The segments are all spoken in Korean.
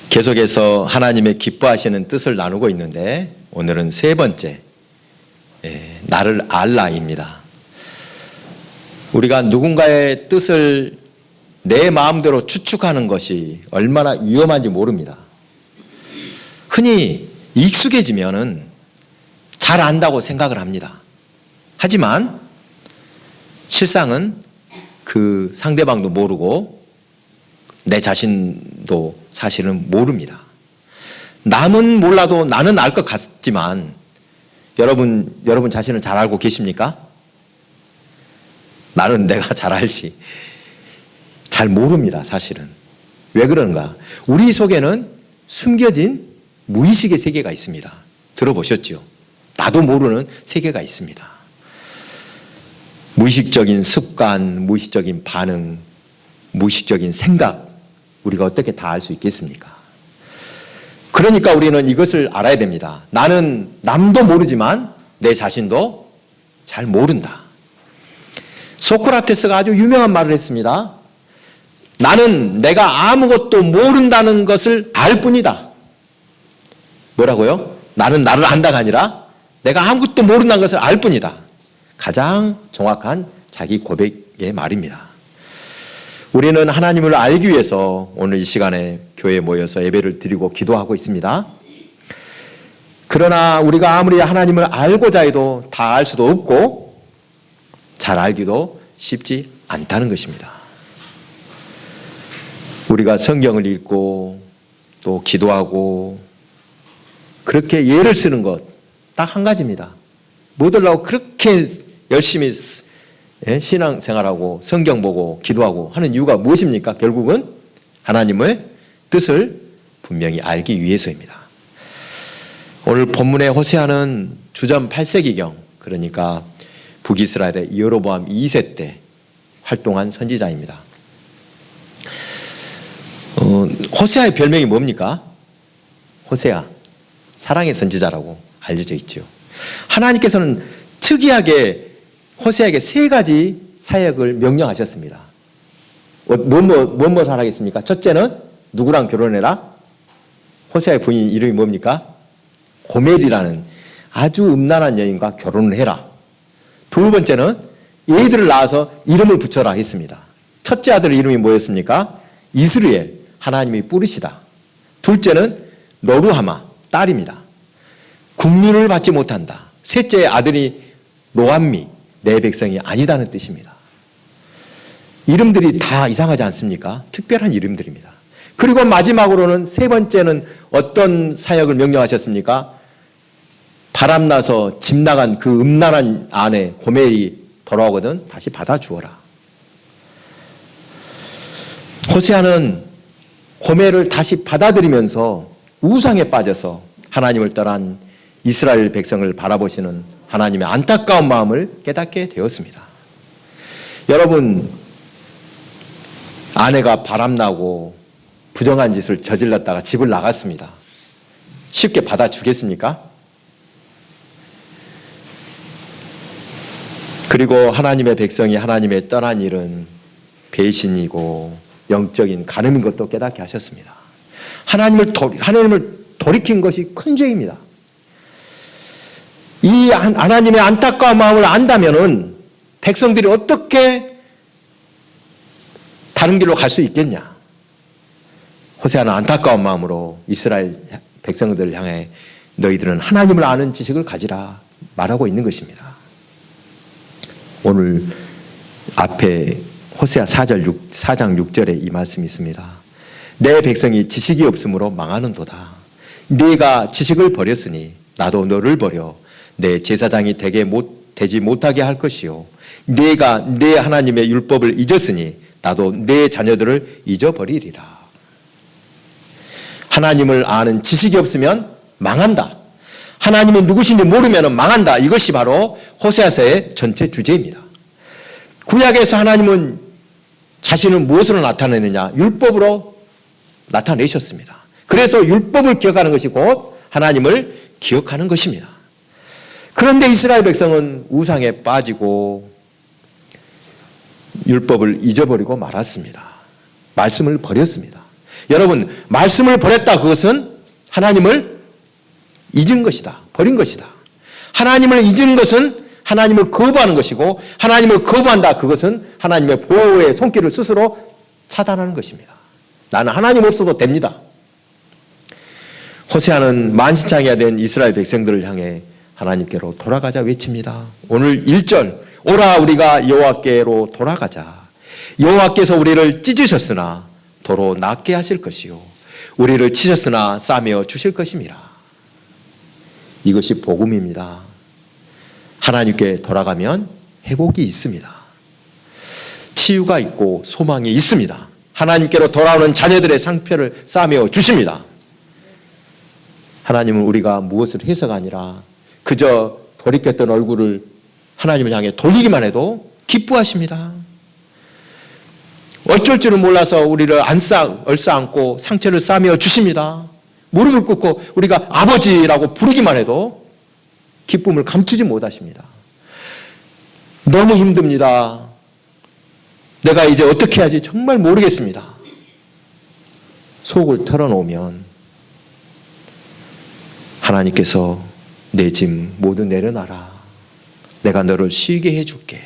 계속해서 하나님의 기뻐하시는 뜻을 나누고 있는데 오늘은 세 번째, 나를 알라입니다. 우리가 누군가의 뜻을 내 마음대로 추측하는 것이 얼마나 위험한지 모릅니다. 흔히 익숙해지면은 잘 안다고 생각을 합니다. 하지만 실상은 그 상대방도 모르고 내 자신도 사실은 모릅니다. 남은 몰라도 나는 알 것 같지만 여러분 자신을 잘 알고 계십니까? 나는 내가 잘 알지. 잘 모릅니다, 사실은. 왜 그런가? 우리 속에는 숨겨진 무의식의 세계가 있습니다. 들어보셨죠? 나도 모르는 세계가 있습니다. 무의식적인 습관, 무의식적인 반응, 무의식적인 생각, 우리가 어떻게 다 알 수 있겠습니까? 그러니까 우리는 이것을 알아야 됩니다. 나는 남도 모르지만 내 자신도 잘 모른다. 소크라테스가 아주 유명한 말을 했습니다. 나는 내가 아무것도 모른다는 것을 알 뿐이다. 뭐라고요? 나는 나를 안다가 아니라 내가 아무것도 모른다는 것을 알 뿐이다. 가장 정확한 자기 고백의 말입니다. 우리는 하나님을 알기 위해서 오늘 이 시간에 교회에 모여서 예배를 드리고 기도하고 있습니다. 그러나 우리가 아무리 하나님을 알고자 해도 다 알 수도 없고 잘 알기도 쉽지 않다는 것입니다. 우리가 성경을 읽고 또 기도하고 그렇게 예를 쓰는 것 딱 한 가지입니다. 뭐들라고 그렇게 열심히 신앙생활하고 성경 보고 기도하고 하는 이유가 무엇입니까? 결국은 하나님의 뜻을 분명히 알기 위해서입니다. 오늘 본문의 호세아는 주전 8세기경, 그러니까 북이스라엘의 여로보암 2세 때 활동한 선지자입니다. 호세아의 별명이 뭡니까? 호세아, 사랑의 선지자라고 알려져 있죠. 하나님께서는 특이하게 호세아에게 세 가지 사역을 명령하셨습니다. 뭐를 하겠습니까? 첫째는 누구랑 결혼해라? 호세아의 부인 이름이 뭡니까? 고멜이라는 아주 음란한 여인과 결혼을 해라. 두 번째는 얘들을 낳아서 이름을 붙여라 했습니다. 첫째 아들 이름이 뭐였습니까? 이스라엘, 하나님이 뿌리시다. 둘째는 로루하마, 딸입니다. 국류를 받지 못한다. 셋째 아들이 로암미, 내 백성이 아니다는 뜻입니다. 이름들이 다 이상하지 않습니까? 특별한 이름들입니다. 그리고 마지막으로는 세 번째는 어떤 사역을 명령하셨습니까? 바람나서 집 나간 그 음란한 아내 고멜이 돌아오거든 다시 받아주어라. 호세아는 고멜을 다시 받아들이면서 우상에 빠져서 하나님을 떠난 이스라엘 백성을 바라보시는 하나님의 안타까운 마음을 깨닫게 되었습니다. 여러분, 아내가 바람나고 부정한 짓을 저질렀다가 집을 나갔습니다. 쉽게 받아주겠습니까? 그리고 하나님의 백성이 하나님의 떠난 일은 배신이고 영적인 간음인 것도 깨닫게 하셨습니다. 하나님을 돌이킨 것이 큰 죄입니다. 이 하나님의 안타까운 마음을 안다면은 백성들이 어떻게 다른 길로 갈 수 있겠냐? 호세아는 안타까운 마음으로 이스라엘 백성들을 향해 너희들은 하나님을 아는 지식을 가지라 말하고 있는 것입니다. 오늘 앞에 호세아 4장 6절에 이 말씀이 있습니다. 내 백성이 지식이 없으므로 망하는도다. 네가 지식을 버렸으니 나도 너를 버려 내 제사장이 되지 못하게 할 것이요. 네가 내 하나님의 율법을 잊었으니 나도 내 자녀들을 잊어버리리라. 하나님을 아는 지식이 없으면 망한다. 하나님이 누구신지 모르면 망한다. 이것이 바로 호세아서의 전체 주제입니다. 구약에서 하나님은 자신을 무엇으로 나타내느냐? 율법으로 나타내셨습니다. 그래서 율법을 기억하는 것이 곧 하나님을 기억하는 것입니다. 그런데 이스라엘 백성은 우상에 빠지고 율법을 잊어버리고 말았습니다. 말씀을 버렸습니다. 여러분, 말씀을 버렸다. 그것은 하나님을 잊은 것이다. 버린 것이다. 하나님을 잊은 것은 하나님을 거부하는 것이고, 하나님을 거부한다. 그것은 하나님의 보호의 손길을 스스로 차단하는 것입니다. 나는 하나님 없어도 됩니다. 호세아는 만신창이가 된 이스라엘 백성들을 향해 하나님께로 돌아가자 외칩니다. 오늘 1절, 오라 우리가 여호와께로 돌아가자. 여호와께서 우리를 찢으셨으나 도로 낫게 하실 것이요 우리를 치셨으나 싸매어 주실 것입니다. 이것이 복음입니다. 하나님께 돌아가면 회복이 있습니다. 치유가 있고 소망이 있습니다. 하나님께로 돌아오는 자녀들의 상처를 싸매어 주십니다. 하나님은 우리가 무엇을 해서가 아니라 그저 돌이켰던 얼굴을 하나님을 향해 돌리기만 해도 기뻐하십니다. 어쩔 줄은 몰라서 우리를 얼싸안고 상처를 싸매어 주십니다. 무릎을 꿇고 우리가 아버지라고 부르기만 해도 기쁨을 감추지 못하십니다. 너무 힘듭니다. 내가 이제 어떻게 해야지 정말 모르겠습니다. 속을 털어놓으면 하나님께서 내 짐 모두 내려놔라. 내가 너를 쉬게 해줄게.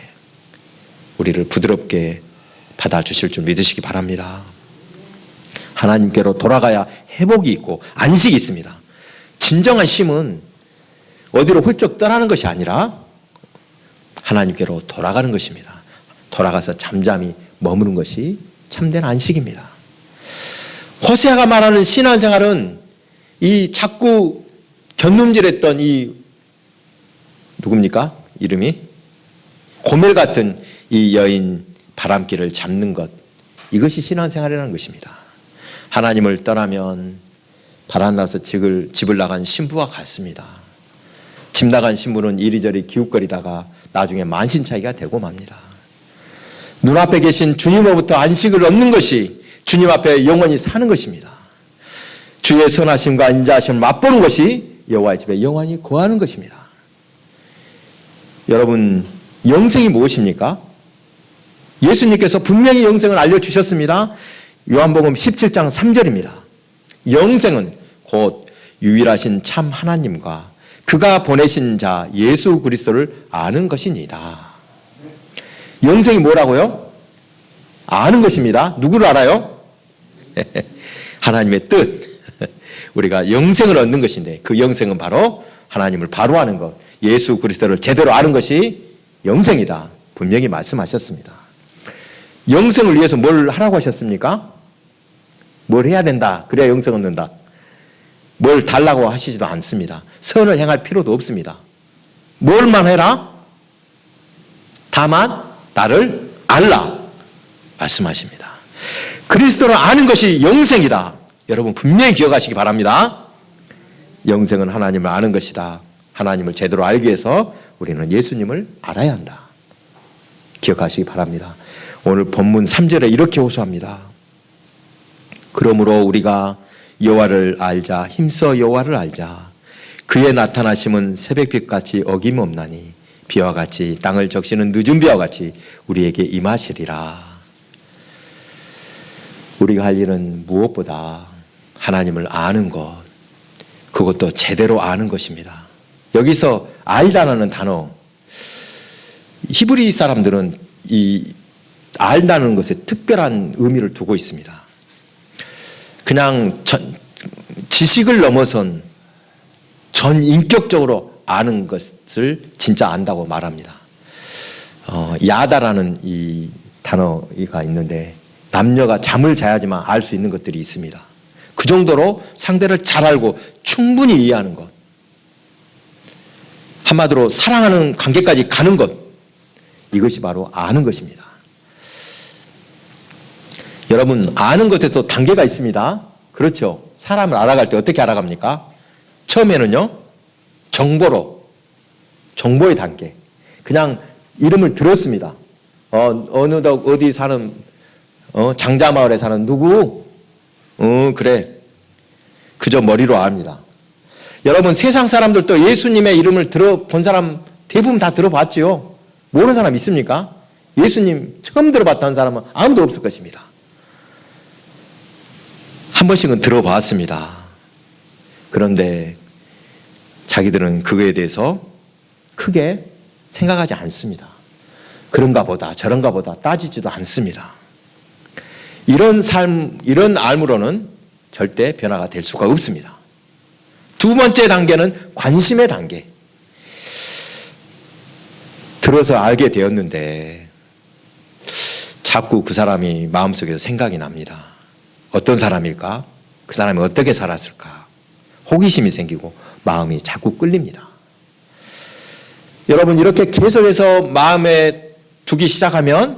우리를 부드럽게 받아주실 줄 믿으시기 바랍니다. 하나님께로 돌아가야 회복이 있고 안식이 있습니다. 진정한 쉼은 어디로 훌쩍 떠나는 것이 아니라 하나님께로 돌아가는 것입니다. 돌아가서 잠잠히 머무는 것이 참된 안식입니다. 호세아가 말하는 신앙생활은 이 자꾸 견눈질했던 이 누굽니까? 이름이? 고멜 같은 이 여인 바람길을 잡는 것, 이것이 신앙생활이라는 것입니다. 하나님을 떠나면 바람나서 집을 나간 신부와 같습니다. 집 나간 신부는 이리저리 기웃거리다가 나중에 만신창이가 되고 맙니다. 눈앞에 계신 주님으로부터 안식을 얻는 것이 주님 앞에 영원히 사는 것입니다. 주의 선하심과 인자하심을 맛보는 것이 여호와의 집에 영원히 거하는 것입니다. 여러분, 영생이 무엇입니까? 예수님께서 분명히 영생을 알려주셨습니다. 요한복음 17장 3절입니다. 영생은 곧 유일하신 참 하나님과 그가 보내신 자 예수 그리스도를 아는 것이니이다. 영생이 뭐라고요? 아는 것입니다. 누구를 알아요? 하나님의 뜻. 우리가 영생을 얻는 것인데 그 영생은 바로 하나님을 바로 아는 것, 예수 그리스도를 제대로 아는 것이 영생이다. 분명히 말씀하셨습니다. 영생을 위해서 뭘 하라고 하셨습니까? 뭘 해야 된다. 그래야 영생 얻는다. 뭘 달라고 하시지도 않습니다. 선을 행할 필요도 없습니다. 뭘만 해라? 다만 나를 알라 말씀하십니다. 그리스도를 아는 것이 영생이다. 여러분 분명히 기억하시기 바랍니다. 영생은 하나님을 아는 것이다. 하나님을 제대로 알기 위해서 우리는 예수님을 알아야 한다. 기억하시기 바랍니다. 오늘 본문 3절에 이렇게 호소합니다. 그러므로 우리가 여호와를 알자. 힘써 여호와를 알자. 그의 나타나심은 새벽빛같이 어김없나니 비와 같이 땅을 적시는 늦은 비와 같이 우리에게 임하시리라. 우리가 할 일은 무엇보다 하나님을 아는 것, 그것도 제대로 아는 것입니다. 여기서 알다라는 단어, 히브리 사람들은 이 알다는 것에 특별한 의미를 두고 있습니다. 그냥 지식을 넘어선 전 인격적으로 아는 것을 진짜 안다고 말합니다. 야다라는 이 단어가 있는데 남녀가 잠을 자야지만 알 수 있는 것들이 있습니다. 그 정도로 상대를 잘 알고 충분히 이해하는 것. 한마디로 사랑하는 관계까지 가는 것. 이것이 바로 아는 것입니다. 여러분, 아는 것에도 단계가 있습니다. 그렇죠. 사람을 알아갈 때 어떻게 알아갑니까? 처음에는요, 정보의 단계. 그냥 이름을 들었습니다. 어느 덕 어디 사는 장자마을에 사는 누구? 그래. 그저 머리로 압니다. 여러분, 세상 사람들도 예수님의 이름을 들어본 사람 대부분 다 들어봤죠. 모르는 사람 있습니까? 예수님 처음 들어봤다는 사람은 아무도 없을 것입니다. 한 번씩은 들어봤습니다. 그런데 자기들은 그거에 대해서 크게 생각하지 않습니다. 그런가 보다 저런가 보다 따지지도 않습니다. 이런 삶, 이런 삶으로는 절대 변화가 될 수가 없습니다. 두 번째 단계는 관심의 단계. 들어서 알게 되었는데 자꾸 그 사람이 마음속에서 생각이 납니다. 어떤 사람일까? 그 사람이 어떻게 살았을까? 호기심이 생기고 마음이 자꾸 끌립니다. 여러분, 이렇게 계속해서 마음에 두기 시작하면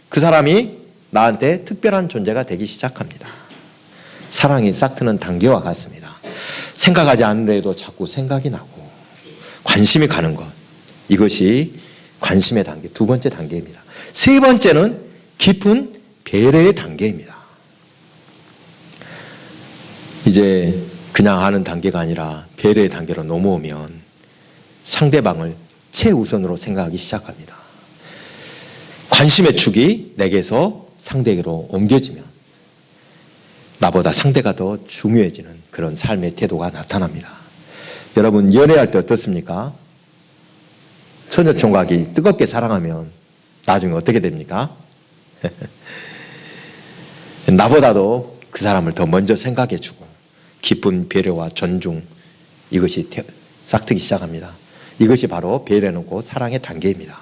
그 사람이 나한테 특별한 존재가 되기 시작합니다. 사랑이 싹트는 단계와 같습니다. 생각하지 않는데도 자꾸 생각이 나고 관심이 가는 것, 이것이 관심의 단계, 두 번째 단계입니다. 세 번째는 깊은 배려의 단계입니다. 이제 그냥 하는 단계가 아니라 배려의 단계로 넘어오면 상대방을 최우선으로 생각하기 시작합니다. 관심의 축이 내게서 상대에게로 옮겨지면 나보다 상대가 더 중요해지는 그런 삶의 태도가 나타납니다. 여러분, 연애할 때 어떻습니까? 처녀총각이 뜨겁게 사랑하면 나중에 어떻게 됩니까? 나보다도 그 사람을 더 먼저 생각해주고 깊은 배려와 존중, 이것이 싹트기 시작합니다. 이것이 바로 배려는 곧 사랑의 단계입니다.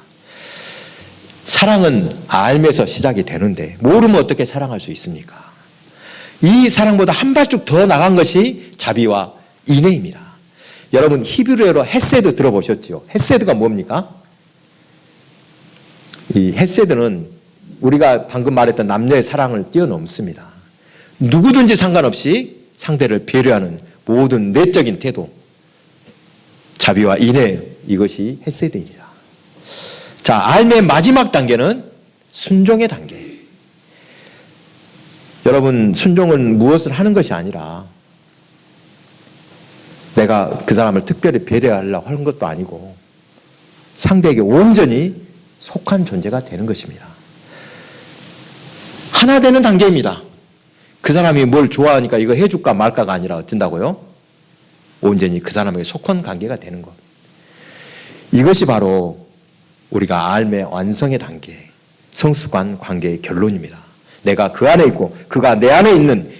사랑은 알면서 시작이 되는데 모르면 어떻게 사랑할 수 있습니까? 이 사랑보다 한 발짝 더 나간 것이 자비와 인애입니다. 여러분, 히브리어로 헤세드 들어보셨죠? 헤세드가 뭡니까? 이 헤세드는 우리가 방금 말했던 남녀의 사랑을 뛰어넘습니다. 누구든지 상관없이 상대를 배려하는 모든 내적인 태도, 자비와 인애, 이것이 헤세드입니다. 자, 알매의 마지막 단계는 순종의 단계. 여러분, 순종은 무엇을 하는 것이 아니라 내가 그 사람을 특별히 배려하려고 하는 것도 아니고 상대에게 온전히 속한 존재가 되는 것입니다. 하나 되는 단계입니다. 그 사람이 뭘 좋아하니까 이거 해줄까 말까가 아니라 어쩐다고요? 온전히 그 사람에게 속한 관계가 되는 것. 이것이 바로 우리가 알매 완성의 단계, 성숙한 관계의 결론입니다. 내가 그 안에 있고 그가 내 안에 있는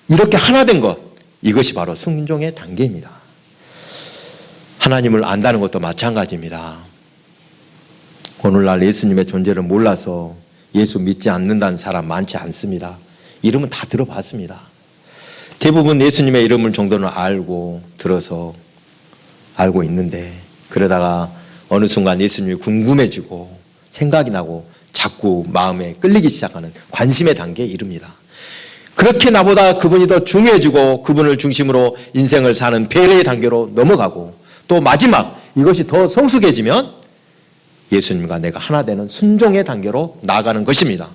이렇게 하나 된 것, 이것이 바로 순종의 단계입니다. 하나님을 안다는 것도 마찬가지입니다. 오늘날 예수님의 존재를 몰라서 예수 믿지 않는다는 사람 많지 않습니다. 이름은 다 들어봤습니다. 대부분 예수님의 이름을 정도는 알고 들어서 알고 있는데 그러다가 어느 순간 예수님이 궁금해지고 생각이 나고 자꾸 마음에 끌리기 시작하는 관심의 단계에 이릅니다. 그렇게 나보다 그분이 더 중요해지고 그분을 중심으로 인생을 사는 배려의 단계로 넘어가고 또 마지막 이것이 더 성숙해지면 예수님과 내가 하나 되는 순종의 단계로 나아가는 것입니다.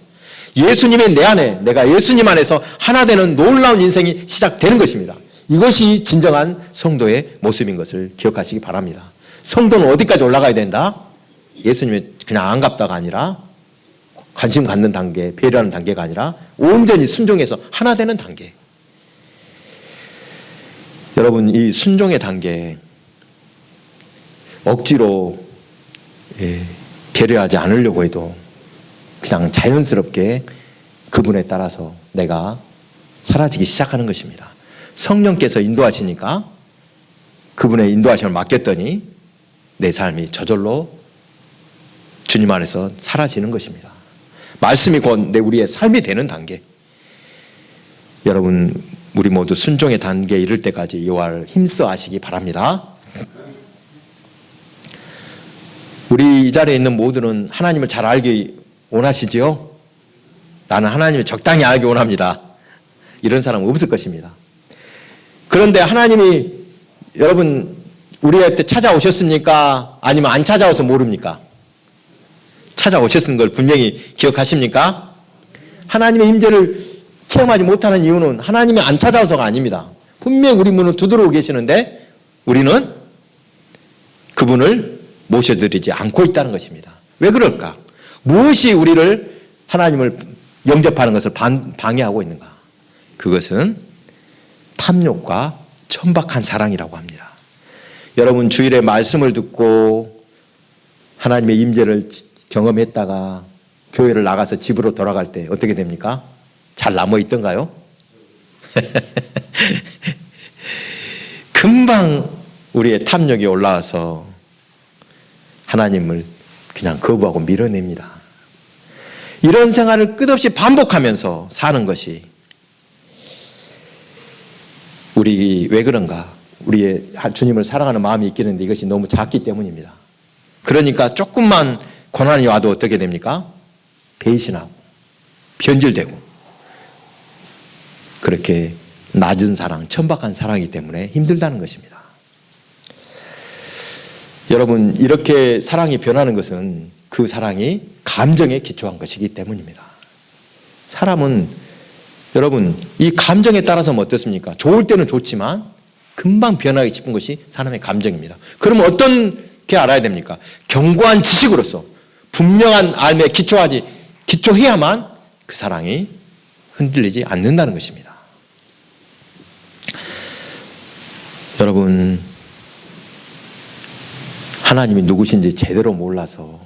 예수님의 내 안에, 내가 예수님 안에서 하나 되는 놀라운 인생이 시작되는 것입니다. 이것이 진정한 성도의 모습인 것을 기억하시기 바랍니다. 성도는 어디까지 올라가야 된다? 예수님이 그냥 안 갚다가 아니라 관심 갖는 단계, 배려하는 단계가 아니라 온전히 순종해서 하나 되는 단계. 여러분, 이 순종의 단계 억지로 배려하지 않으려고 해도 그냥 자연스럽게 그분에 따라서 내가 사라지기 시작하는 것입니다. 성령께서 인도하시니까 그분의 인도하심을 맡겼더니 내 삶이 저절로 주님 안에서 사라지는 것입니다. 말씀이 곧 우리의 삶이 되는 단계. 여러분, 우리 모두 순종의 단계에 이를 때까지 여호와를 힘써 하시기 바랍니다. 우리 이 자리에 있는 모두는 하나님을 잘 알기 원하시지요? 나는 하나님을 적당히 알기 원합니다. 이런 사람은 없을 것입니다. 그런데 하나님이 여러분 우리한테 찾아오셨습니까? 아니면 안 찾아와서 모릅니까? 찾아오셨는 걸 분명히 기억하십니까? 하나님의 임재를 체험하지 못하는 이유는 하나님이 안 찾아와서가 아닙니다. 분명히 우리 문을 두드리고 계시는데 우리는 그분을 모셔드리지 않고 있다는 것입니다. 왜 그럴까? 무엇이 우리를 하나님을 영접하는 것을 방해하고 있는가? 그것은 탐욕과 천박한 사랑이라고 합니다. 여러분 주일에 말씀을 듣고 하나님의 임재를 경험했다가 교회를 나가서 집으로 돌아갈 때 어떻게 됩니까? 잘 남아 있던가요? 금방 우리의 탐욕이 올라와서 하나님을 그냥 거부하고 밀어냅니다. 이런 생활을 끝없이 반복하면서 사는 것이 우리 왜 그런가? 우리의 주님을 사랑하는 마음이 있기는데 이것이 너무 작기 때문입니다. 그러니까 조금만 고난이 와도 어떻게 됩니까? 배신하고 변질되고 그렇게 낮은 사랑, 천박한 사랑이기 때문에 힘들다는 것입니다. 여러분 이렇게 사랑이 변하는 것은 그 사랑이 감정에 기초한 것이기 때문입니다. 사람은 여러분 이 감정에 따라서는 어떻습니까? 좋을 때는 좋지만 금방 변하기 싶은 것이 사람의 감정입니다. 그러면 어떻게 알아야 됩니까? 견고한 지식으로서 분명한 알에 기초해야만 그 사랑이 흔들리지 않는다는 것입니다. 여러분 하나님이 누구신지 제대로 몰라서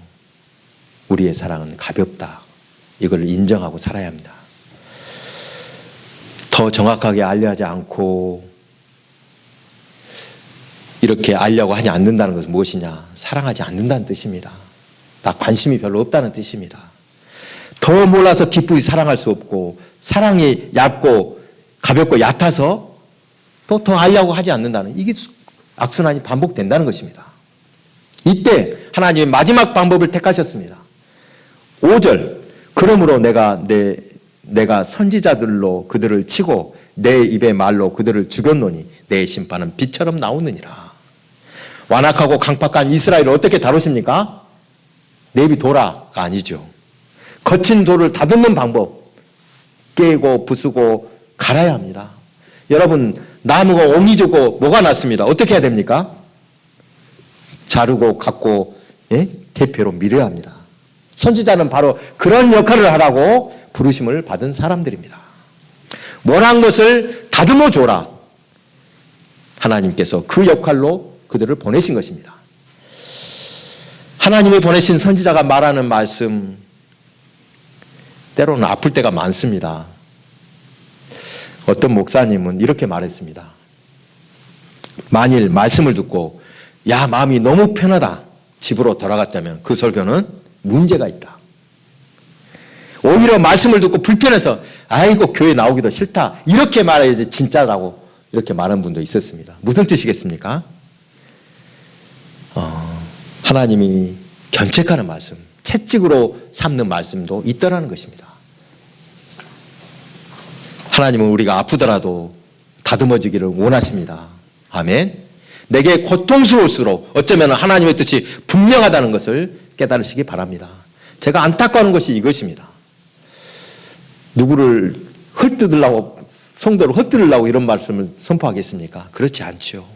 우리의 사랑은 가볍다. 이걸 인정하고 살아야 합니다. 더 정확하게 알려 하지 않고 이렇게 알려고 하지 않는다는 것은 무엇이냐? 사랑하지 않는다는 뜻입니다. 나 관심이 별로 없다는 뜻입니다. 더 몰라서 기쁘게 사랑할 수 없고 사랑이 얇고 가볍고 얕아서 또 더 알려고 하지 않는다는 이게 악순환이 반복된다는 것입니다. 이때 하나님이 마지막 방법을 택하셨습니다. 5절 그러므로 내가 선지자들로 그들을 치고 내 입의 말로 그들을 죽였노니 내 심판은 빛처럼 나오느니라. 완악하고 강팍한 이스라엘을 어떻게 다루십니까? 내 입이 돌아가 아니죠. 거친 돌을 다듬는 방법 깨고 부수고 갈아야 합니다. 여러분 나무가 옹이지고 뭐가 났습니다. 어떻게 해야 됩니까? 자르고 갖고 대표로 밀어야 합니다. 선지자는 바로 그런 역할을 하라고 부르심을 받은 사람들입니다. 원한 것을 다듬어 줘라. 하나님께서 그 역할로 그들을 보내신 것입니다. 하나님이 보내신 선지자가 말하는 말씀 때로는 아플 때가 많습니다. 어떤 목사님은 이렇게 말했습니다. 만일 말씀을 듣고 야 마음이 너무 편하다 집으로 돌아갔다면 그 설교는 문제가 있다. 오히려 말씀을 듣고 불편해서 아이고 교회 나오기도 싫다 이렇게 말해야지 진짜라고 이렇게 말하는 분도 있었습니다. 무슨 뜻이겠습니까? 하나님이 견책하는 말씀 채찍으로 삼는 말씀도 있더라는 것입니다. 하나님은 우리가 아프더라도 다듬어지기를 원하십니다. 아멘. 내게 고통스러울수록 어쩌면 하나님의 뜻이 분명하다는 것을 깨달으시기 바랍니다. 제가 안타까워하는 것이 이것입니다. 누구를 헐뜯으려고 성도를 헐뜯으려고 이런 말씀을 선포하겠습니까? 그렇지 않죠.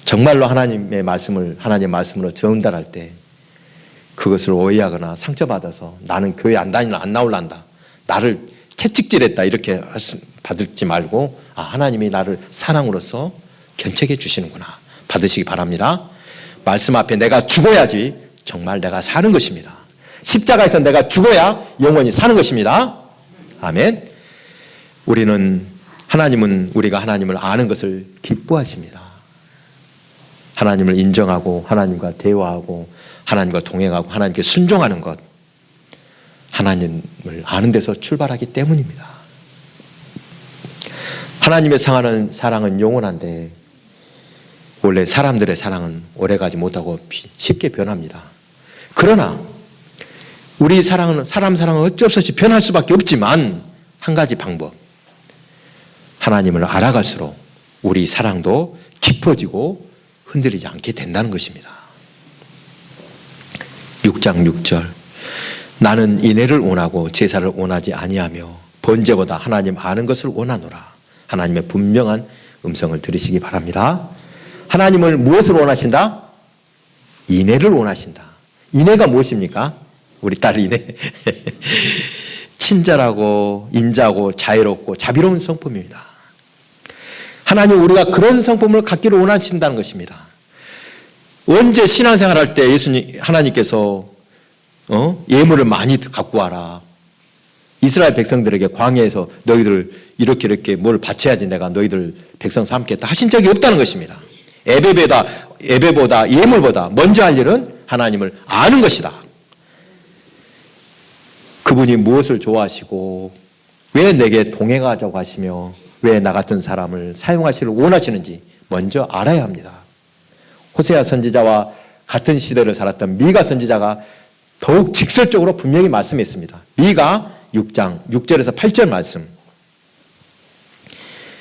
정말로 하나님의 말씀으로 전달할 때 그것을 오해하거나 상처받아서 나는 교회 안 다니려 안 나올란다. 나를 채찍질했다 이렇게 받지 말고 하나님이 나를 사랑으로서 견책해 주시는구나 받으시기 바랍니다. 말씀 앞에 내가 죽어야지 정말 내가 사는 것입니다. 십자가에서 내가 죽어야 영원히 사는 것입니다. 아멘. 하나님은 우리가 하나님을 아는 것을 기뻐하십니다. 하나님을 인정하고 하나님과 대화하고 하나님과 동행하고 하나님께 순종하는 것 하나님을 아는 데서 출발하기 때문입니다. 하나님의 사랑은 영원한데 원래 사람들의 사랑은 오래가지 못하고 쉽게 변합니다. 그러나 우리 사랑은 어쩔 수 없이 변할 수밖에 없지만 한 가지 방법 하나님을 알아갈수록 우리 사랑도 깊어지고 흔들리지 않게 된다는 것입니다. 6장 6절 나는 인애를 원하고 제사를 원하지 아니하며 번제보다 하나님 아는 것을 원하노라. 하나님의 분명한 음성을 들으시기 바랍니다. 하나님을 무엇을 원하신다? 인애를 원하신다. 인애가 무엇입니까? 우리 딸 인애. 친절하고 인자하고 자애롭고 자비로운 성품입니다. 하나님 우리가 그런 성품을 갖기를 원하신다는 것입니다. 언제 신앙생활할 때 하나님께서 예물을 많이 갖고 와라. 이스라엘 백성들에게 광야에서 너희들 이렇게 뭘 바쳐야지 내가 너희들 백성 삼겠다 하신 적이 없다는 것입니다. 예배보다 예물보다 먼저 할 일은 하나님을 아는 것이다. 그분이 무엇을 좋아하시고 왜 내게 동행하자고 하시며 왜 나 같은 사람을 사용하시를 원하시는지 먼저 알아야 합니다. 호세아 선지자와 같은 시대를 살았던 미가 선지자가 더욱 직설적으로 분명히 말씀했습니다. 미가 6장 6절에서 8절 말씀.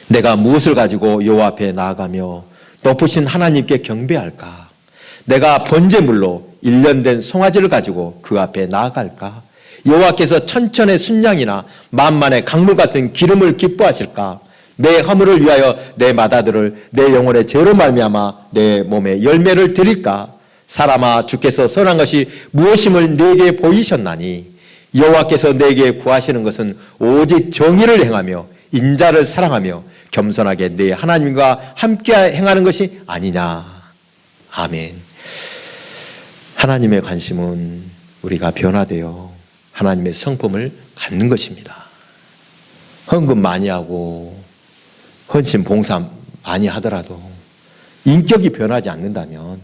내가 무엇을 가지고 여호와 앞에 나아가며 높으신 하나님께 경배할까? 내가 번제물로 1년 된 송아지를 가지고 그 앞에 나아갈까? 여호와께서 천천의 순양이나 만만의 강물 같은 기름을 기뻐하실까? 내 허물을 위하여 내 마다들을 내 영혼의 죄로 말미암아 내 몸에 열매를 드릴까? 사람아 주께서 선한 것이 무엇임을 내게 보이셨나니 여호와께서 내게 구하시는 것은 오직 정의를 행하며 인자를 사랑하며 겸손하게 내 하나님과 함께 행하는 것이 아니냐. 아멘. 하나님의 관심은 우리가 변화되어 하나님의 성품을 갖는 것입니다. 헌금 많이 하고 헌신 봉사 많이 하더라도 인격이 변하지 않는다면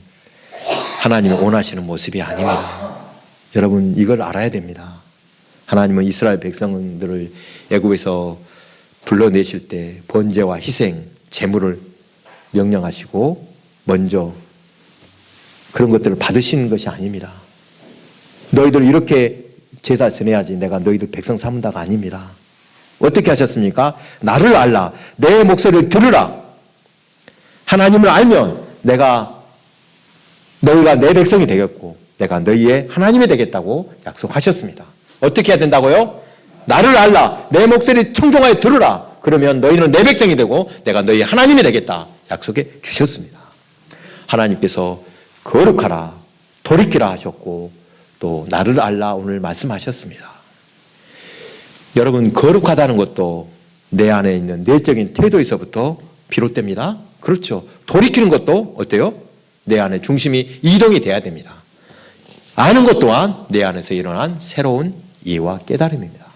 하나님이 원하시는 모습이 아닙니다. 여러분 이걸 알아야 됩니다. 하나님은 이스라엘 백성들을 애굽에서 불러내실 때 번제와 희생, 제물을 명령하시고 먼저 그런 것들을 받으시는 것이 아닙니다. 너희들 이렇게 제사 지내야지 내가 너희들 백성 삼는다가 아닙니다. 어떻게 하셨습니까? 나를 알라. 내 목소리를 들으라. 하나님을 알면 너희가 내 백성이 되겠고 내가 너희의 하나님이 되겠다고 약속하셨습니다. 어떻게 해야 된다고요? 나를 알라. 내 목소리 청종하여 들으라. 그러면 너희는 내 백성이 되고 내가 너희의 하나님이 되겠다. 약속해 주셨습니다. 하나님께서 거룩하라, 돌이키라 하셨고 또 나를 알라 오늘 말씀하셨습니다. 여러분 거룩하다는 것도 내 안에 있는 내적인 태도에서부터 비롯됩니다. 그렇죠. 돌이키는 것도 어때요? 내 안에 중심이 이동이 돼야 됩니다. 아는 것 또한 내 안에서 일어난 새로운 이해와 깨달음입니다.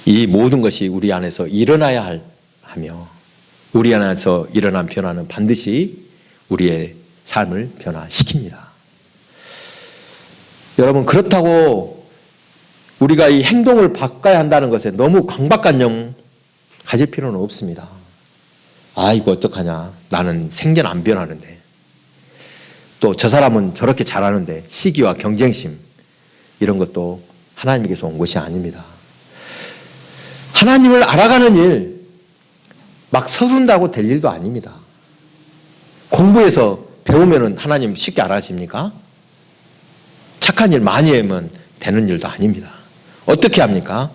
이 모든 것이 우리 안에서 일어나야 하며 우리 안에서 일어난 변화는 반드시 우리의 삶을 변화시킵니다. 여러분 그렇다고 우리가 이 행동을 바꿔야 한다는 것에 너무 강박관념 가질 필요는 없습니다. 이거 어떡하냐. 나는 생전 안 변하는데. 또 저 사람은 저렇게 잘하는데. 시기와 경쟁심 이런 것도 하나님께서 온 것이 아닙니다. 하나님을 알아가는 일 막 서둔다고 될 일도 아닙니다. 공부해서 배우면 하나님 쉽게 알아집니까? 착한 일 많이 하면 되는 일도 아닙니다. 어떻게 합니까?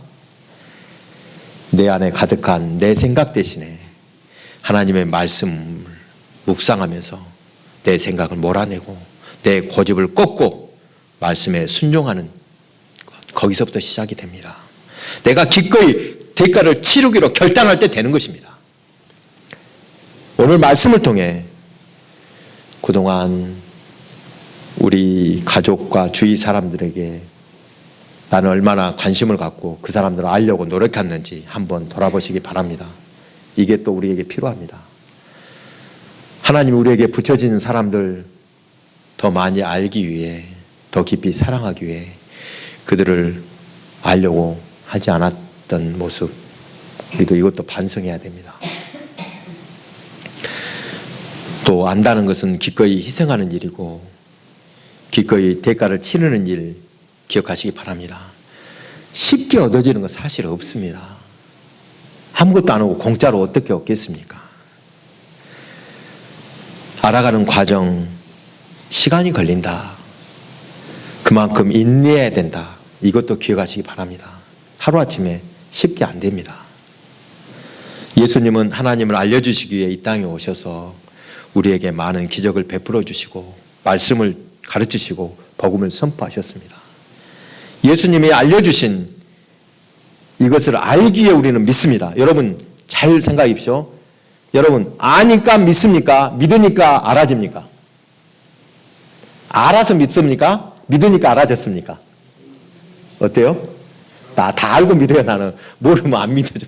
내 안에 가득한 내 생각 대신에 하나님의 말씀을 묵상하면서 내 생각을 몰아내고 내 고집을 꺾고 말씀에 순종하는 것, 거기서부터 시작이 됩니다. 내가 기꺼이 대가를 치르기로 결단할 때 되는 것입니다. 오늘 말씀을 통해 그동안 우리 가족과 주위 사람들에게 나는 얼마나 관심을 갖고 그 사람들을 알려고 노력했는지 한번 돌아보시기 바랍니다. 이게 또 우리에게 필요합니다. 하나님이 우리에게 붙여진 사람들 더 많이 알기 위해 더 깊이 사랑하기 위해 그들을 알려고 하지 않았던 모습 우리도 이것도 반성해야 됩니다. 또 안다는 것은 기꺼이 희생하는 일이고 기꺼이 대가를 치르는 일 기억하시기 바랍니다. 쉽게 얻어지는 건 사실 없습니다. 아무것도 안 하고 공짜로 어떻게 얻겠습니까? 알아가는 과정, 시간이 걸린다. 그만큼 인내해야 된다. 이것도 기억하시기 바랍니다. 하루아침에 쉽게 안 됩니다. 예수님은 하나님을 알려주시기 위해 이 땅에 오셔서 우리에게 많은 기적을 베풀어 주시고 말씀을 가르치시고 복음을 선포하셨습니다. 예수님이 알려주신 이것을 알기에 우리는 믿습니다. 여러분 잘 생각해 보십시오. 여러분, 아니까 믿습니까? 믿으니까 알아집니까? 알아서 믿습니까? 믿으니까 알아졌습니까? 어때요? 나 다 알고 믿어요, 나는. 모르면 안 믿어줘.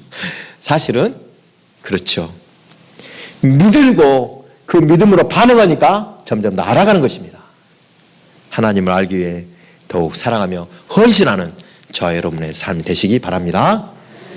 사실은 그렇죠. 믿고 그 믿음으로 반응하니까 점점 더 알아가는 것입니다. 하나님을 알기 위해 더욱 사랑하며 헌신하는 저와 여러분의 삶이 되시기 바랍니다.